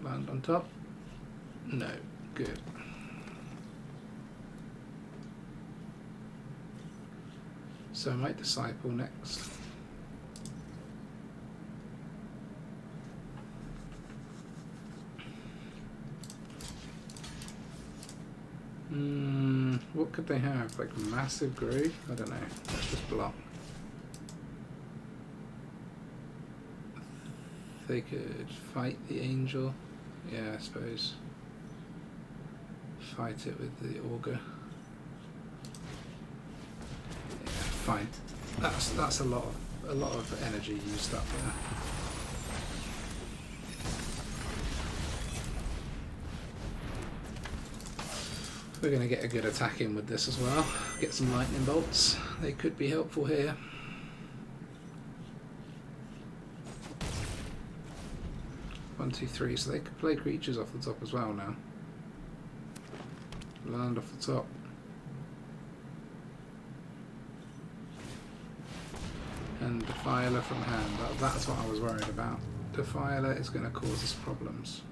Land on top? No. Good. So I might disciple next. What could they have? Like massive growth? I don't know. Let's just block. They could fight the angel. Yeah, I suppose. Fight it with the augur. Yeah, fine. That's a lot of energy used up there. We're going to get a good attack in with this as well. Get some lightning bolts. They could be helpful here. One, two, three. So they could play creatures off the top as well now. Land off the top. And Defiler from hand. That's what I was worried about. Defiler is going to cause us problems.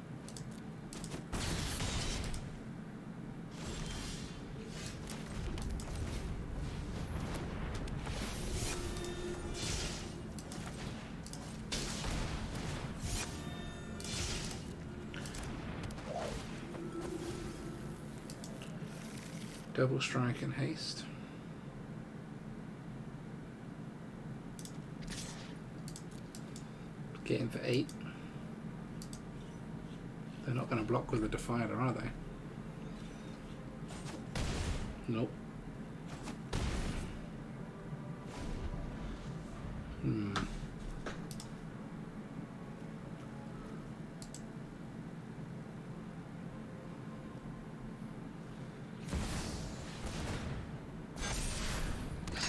Double strike and haste. Getting for 8. They're not going to block with a Defiler, are they? Nope.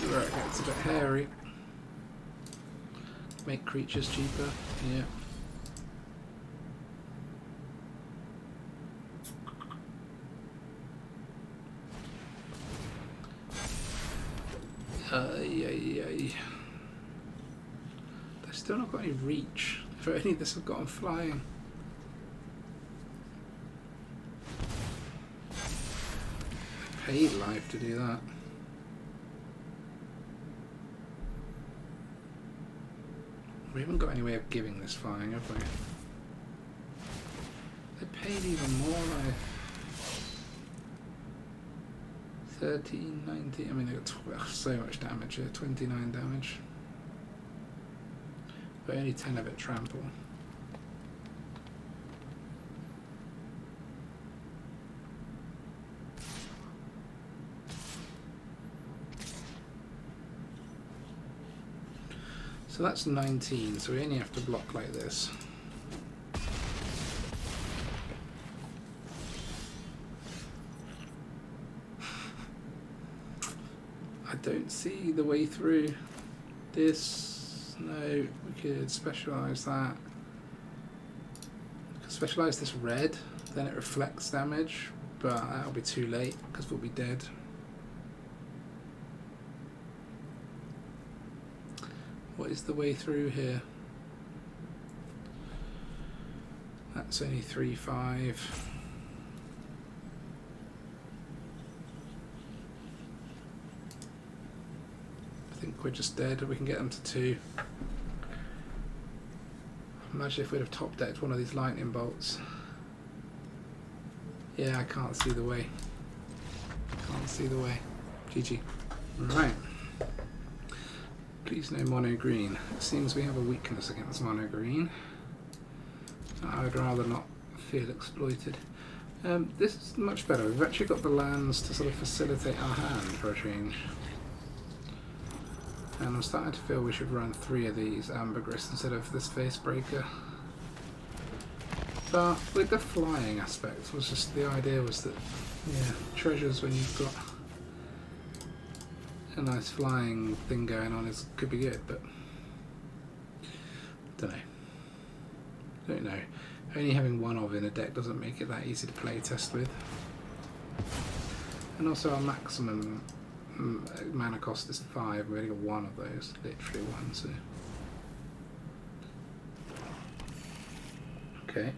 Where it gets a bit hairy. Make creatures cheaper, yeah. They've still not got any reach. If only this had got them flying. Paid life to do that. We haven't got any way of giving this flying, have we? They paid even more, like 13, 90. I mean, they got so much damage here, 29 damage. But only 10 of it trample. So that's 19, so we only have to block like this. I don't see the way through this. No, we could specialise that. We could specialise this red, then it reflects damage, but that'll be too late because we'll be dead. What is the way through here? That's only 3-5. I think we're just dead. We can get them to 2. Imagine if we'd have top decked one of these lightning bolts. Yeah, I can't see the way. Can't see the way. GG. Right. Please no mono green. It seems we have a weakness against mono green. I would rather not feel exploited. This is much better. We've actually got the lands to sort of facilitate our hand for a change. And I'm starting to feel we should run 3 of these Ambergris instead of this Facebreaker. But with the flying aspect, was just the idea was that, yeah, treasures when you've got a nice flying thing going on could be good, but don't know. Only having one of in a deck doesn't make it that easy to play test with. And also our maximum mana cost is 5. We've only got 1 of those, literally 1. So okay.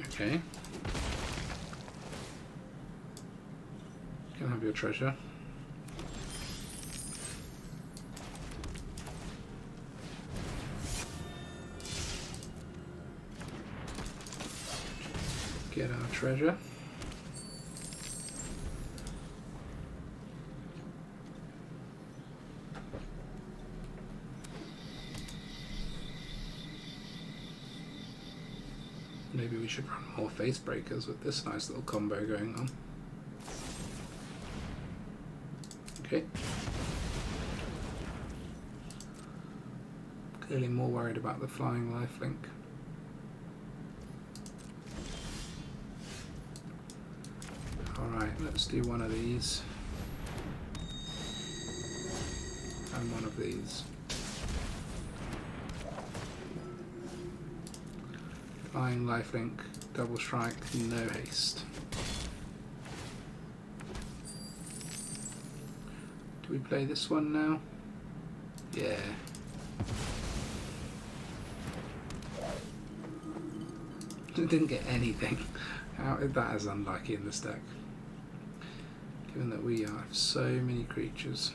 Okay. You can have your treasure. Get our treasure. Maybe we should run more face breakers with this nice little combo going on. Okay. Clearly more worried about the flying lifelink. Alright, let's do one of these. And one of these. Flying lifelink, double strike, no haste. Do we play this one now? Yeah. Didn't get anything. That is unlucky in this deck. Given that we have so many creatures.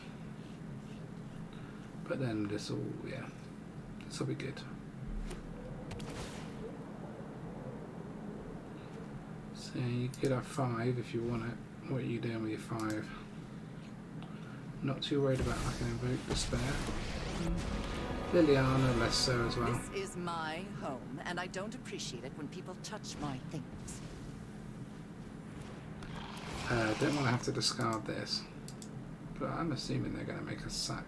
But then this will, yeah, this will be good. So you could have 5 if you want it. What are you doing with your 5? Not too worried about I can invoke Despair. Liliana less so as well. This is my home, and I don't appreciate it when people touch my things. Don't want to have to discard this, but I'm assuming they're going to make us sack.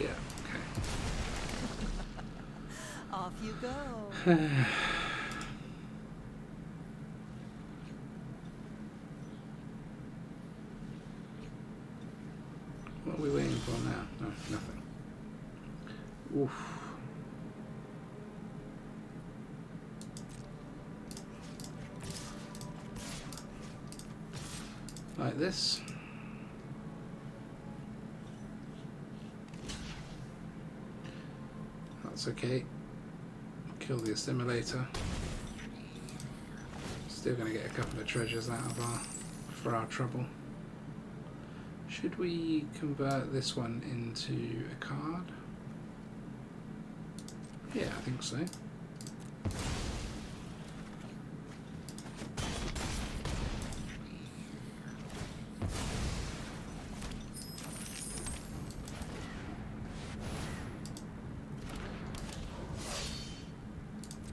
Yeah, okay. Off you go. What are we waiting for now? No, nothing. Oof. Like this. That's okay. Kill the assimilator. Still going to get a couple of treasures out of for our trouble. Should we convert this one into a card? Yeah, I think so.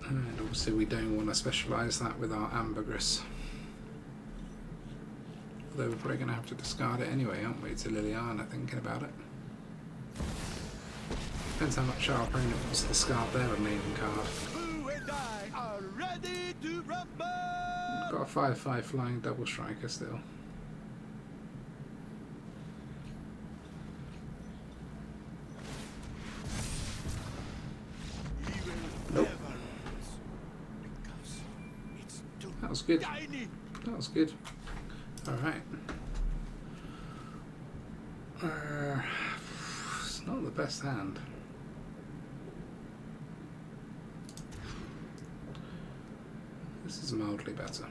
And obviously we don't want to specialise that with our Ambergris. Although we're probably going to have to discard it anyway, aren't we, to Liliana, thinking about it. Depends how much our opponent wants to discard their remaining card. Who and I are ready to rumble! Got a 5/5 flying double striker still. Nope. That was good. That was good. Alright. It's not the best hand. This is mildly better.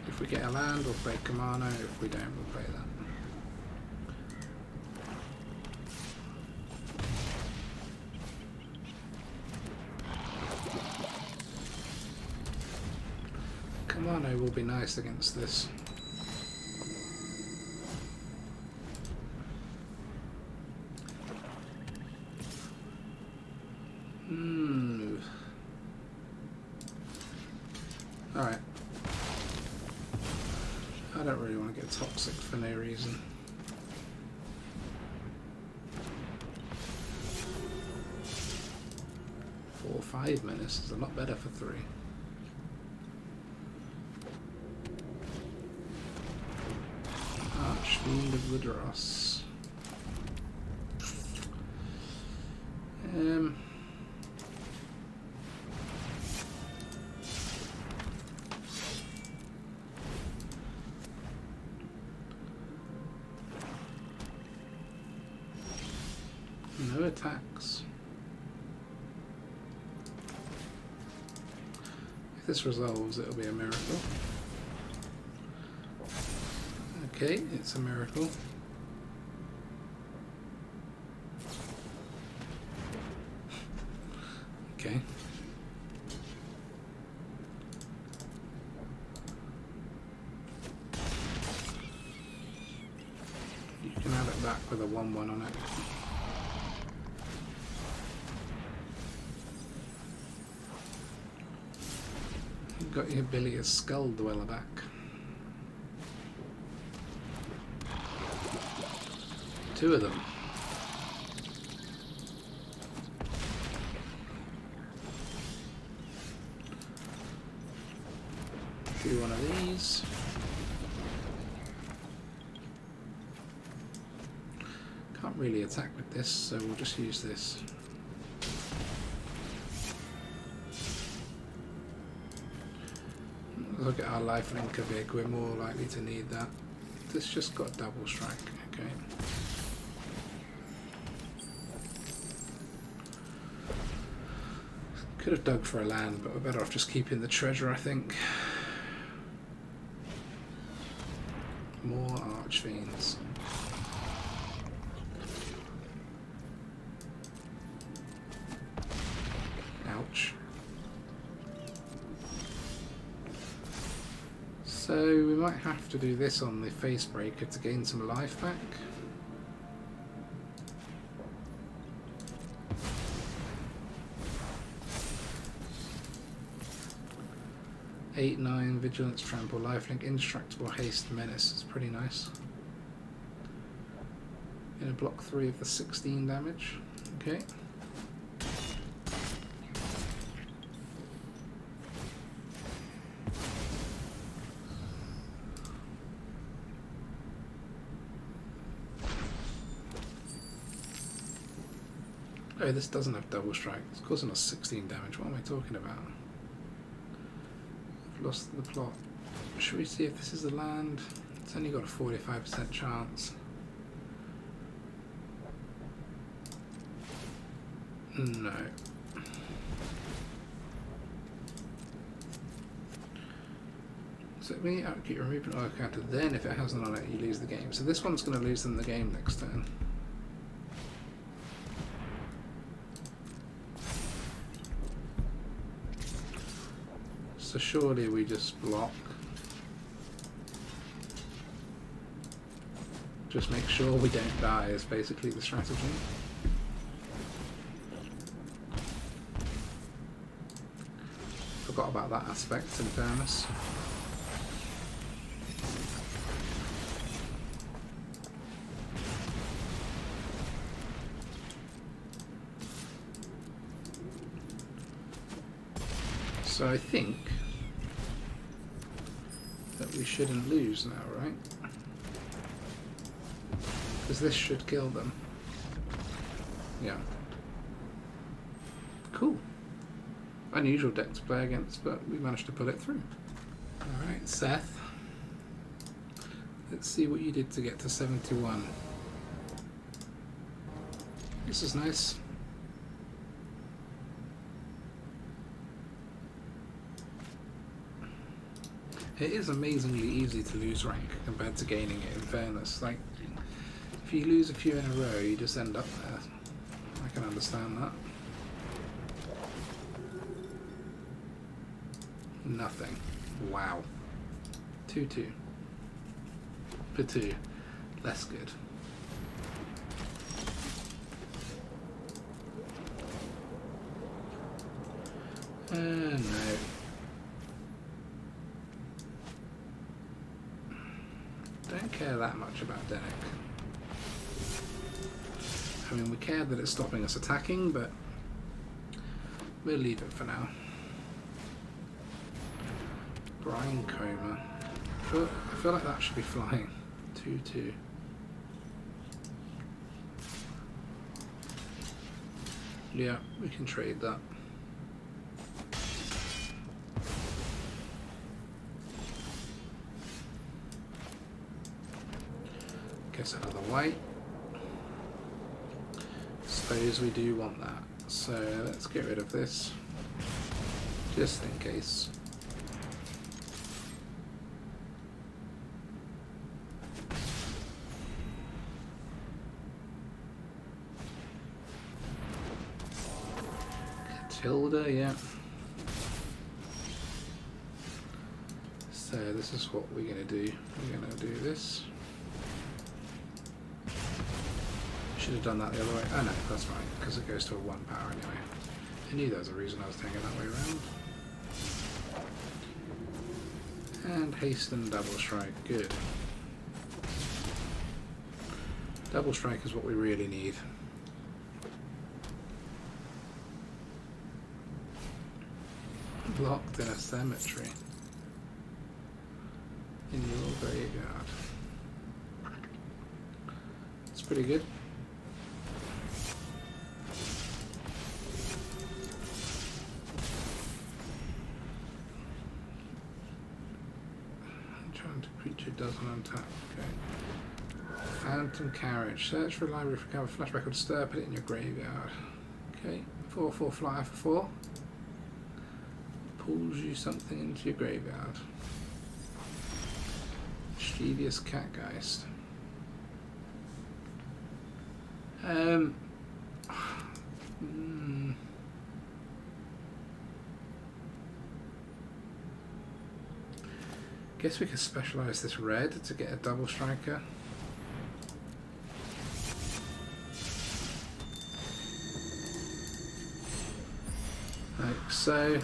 If we get a land, we'll play Kumano. If we don't, we'll play that. Kumano will be nice against this. Alright. I don't really want to get toxic for no reason. Four or 5 minutes is a lot better for 3. Archfiend of Boros. No attacks. If this resolves, it'll be a miracle. Okay, it's a miracle. Okay. You can have it back with a 1/1 on it. You've got your Bilious Skull Dweller back. Two of them. Do one of these. Can't really attack with this, so we'll just use this. Look at our lifelink a bit, we're more likely to need that. This just got double strike, okay. Could have dug for a land, but we're better off just keeping the treasure, I think. More Archfiends. Ouch. So we might have to do this on the Facebreaker to gain some life back. Eight, 9, Vigilance, Trample, Lifelink, Indestructible, Haste, Menace. It's pretty nice. In a block 3 of the 16 damage. Okay. Oh, this doesn't have double strike. It's causing us 16 damage. What am I talking about? I've lost the plot. Should we see if this is a land? It's only got a 45% chance. No. So when you get your removing oil counter, then if it hasn't on it, you lose the game. So this one's going to lose them the game next turn. So surely we just block. Just make sure we don't die is basically the strategy. Forgot about that aspect, in fairness. So I think that we shouldn't lose now, right? Because this should kill them. Yeah. Cool. Unusual deck to play against, but we managed to pull it through. Alright, Seth. Let's see what you did to get to 71. This is nice. It is amazingly easy to lose rank compared to gaining it, in fairness. Like, if you lose a few in a row, you just end up there. I can understand that. Nothing. Wow. 2-2. For 2. Less good. No. Don't care that much about Deck. I mean, we care that it's stopping us attacking, but we'll leave it for now. Brine Coma. I feel like that should be flying. 2-2. Yeah, we can trade that. Guess another white. Suppose we do want that. So let's get rid of this. Just in case. killed her, yeah. So this is what we're going to do. We're going to do this. Should have done that the other way. Oh no, that's fine, because it goes to a 1 power anyway. I knew there was a reason I was taking it that way around. And hasten double strike, good. Double strike is what we really need. Blocked in a cemetery. In your graveyard. It's pretty good. Enchanted creature doesn't untap. Okay. Phantom Carriage. Search for a library for cover flash record. Stir, put it in your graveyard. Okay. 4/4 flyer for 4. Pulls you something into your graveyard. Mischievous Catgeist. Guess we could specialise this red to get a double striker. Like so.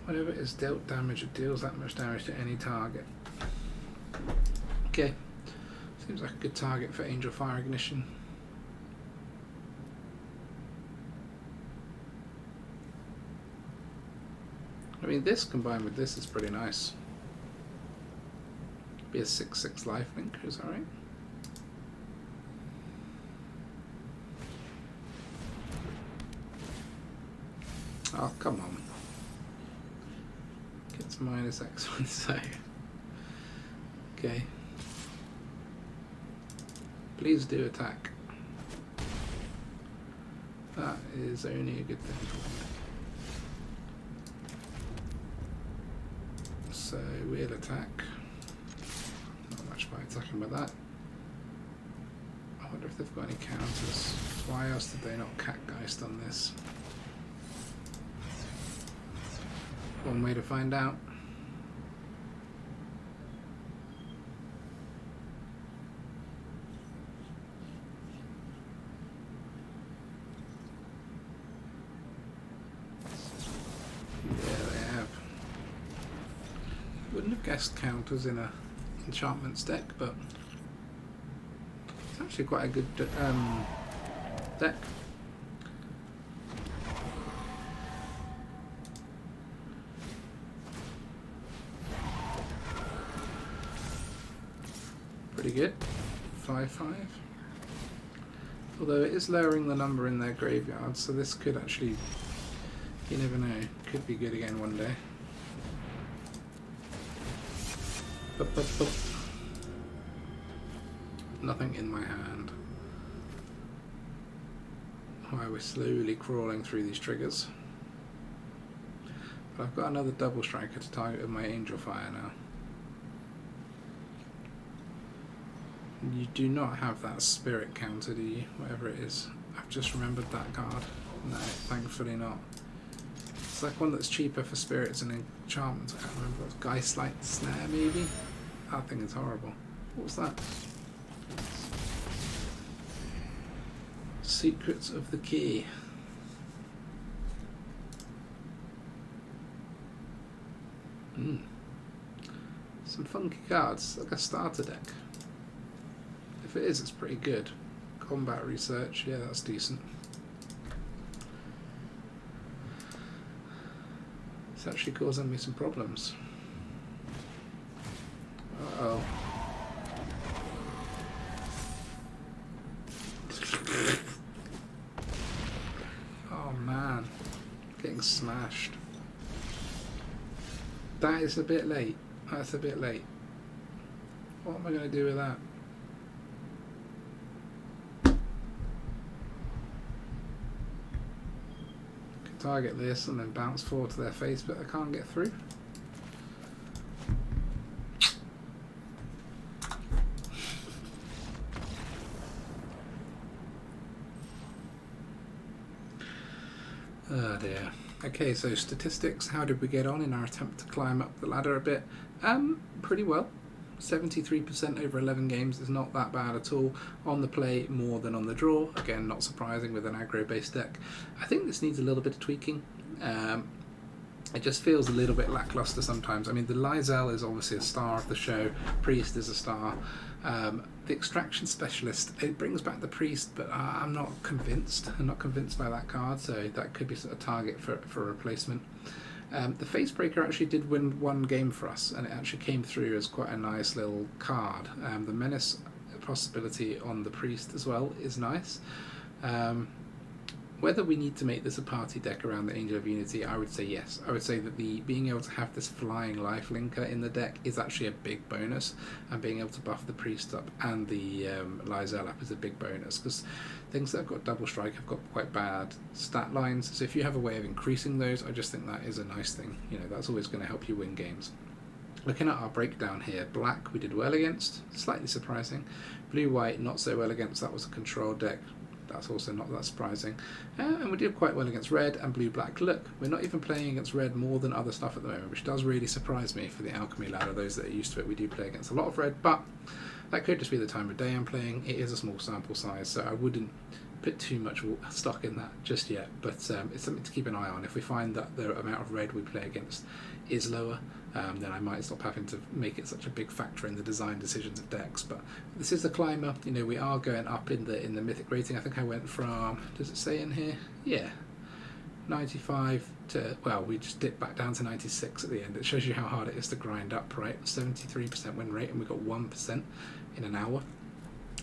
Whenever it is dealt damage, it deals that much damage to any target. Okay. Seems like a good target for Angelfire Ignition. I mean, this combined with this is pretty nice. Be a 6/6 lifelink, is that right? Oh, come on. Gets -X1, so. Okay. Please do attack. That is only a good thing for me. So we'll attack. Not much by attacking with that. I wonder if they've got any counters. Why else did they not Catgeist on this? One way to find out. Wouldn't have guessed counters in a enchantments deck, but it's actually quite a good deck. Pretty good. 5/5. Although it is lowering the number in their graveyard, so this could actually, you never know, could be good again one day. Nothing in my hand. Why we're slowly crawling through these triggers. But I've got another double striker to target with my Angelfire now. You do not have that spirit counter, do you? Whatever it is. I've just remembered that card. No, thankfully not. It's like one that's cheaper for spirits and enchantments. I can't remember. It's Geistlight Snare, maybe? That thing is horrible. What was that? Secrets of the Key. Some funky cards, like a starter deck. If it is, it's pretty good. Combat Research, yeah, that's decent. It's actually causing me some problems. Uh-oh. Oh man, getting smashed. That is a bit late. That's a bit late. What am I going to do with that? Can target this and then bounce 4 to their face, but I can't get through. Oh dear. Okay, so statistics. How did we get on in our attempt to climb up the ladder a bit? Pretty well. 73% over 11 games is not that bad at all. On the play, more than on the draw. Again, not surprising with an aggro-based deck. I think this needs a little bit of tweaking. It just feels a little bit lackluster sometimes. I mean, the Lae'zel is obviously a star of the show. Priest is a star. The Extraction Specialist, it brings back the Priest, but I'm not convinced. I'm not convinced by that card, so that could be a target for a replacement. The Facebreaker actually did win one game for us, and it actually came through as quite a nice little card. The Menace possibility on the Priest as well is nice. Whether we need to make this a party deck around the Angel of Unity, I would say yes. I would say that being able to have this flying life linker in the deck is actually a big bonus, and being able to buff the Priest up and the Lae'zel up is a big bonus, because things that have got double strike have got quite bad stat lines, so if you have a way of increasing those, I just think that is a nice thing. You know, that's always going to help you win games. Looking at our breakdown here, black we did well against, slightly surprising. Blue-white not so well against, that was a control deck. That's also not that surprising. And we did quite well against red and blue-black. Look, we're not even playing against red more than other stuff at the moment, which does really surprise me for the Alchemy ladder. Those that are used to it, we do play against a lot of red, but that could just be the time of day I'm playing. It is a small sample size, so I wouldn't put too much stock in that just yet, but it's something to keep an eye on. If we find that the amount of red we play against is lower, then I might stop having to make it such a big factor in the design decisions of decks. But this is the climber. You know, we are going up in the mythic rating. I think I went from, does it say in here? Yeah, 95 to, well, we just dipped back down to 96 at the end. It shows you how hard it is to grind up, right? 73% win rate, and we got 1% in an hour.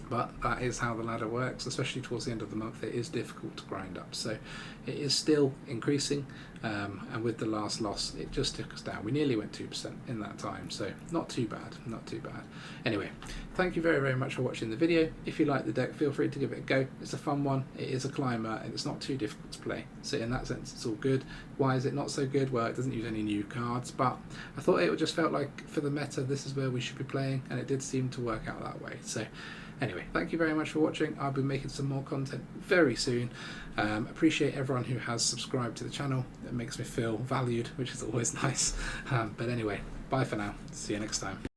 But that is how the ladder works, especially towards the end of the month. It is difficult to grind up, so it is still increasing, and with the last loss it just took us down. We nearly went 2% in that time, so not too bad, not too bad. Anyway, thank you very much for watching the video. If you like the deck, feel free to give it a go. It's a fun one, it is a climber, and it's not too difficult to play, so in that sense it's all good. Why is it not so good? Well, it doesn't use any new cards, but I thought it just felt like for the meta this is where we should be playing, and it did seem to work out that way. So anyway, thank you very much for watching. I'll be making some more content very soon. Appreciate everyone who has subscribed to the channel. It makes me feel valued, which is always nice. But anyway, bye for now. See you next time.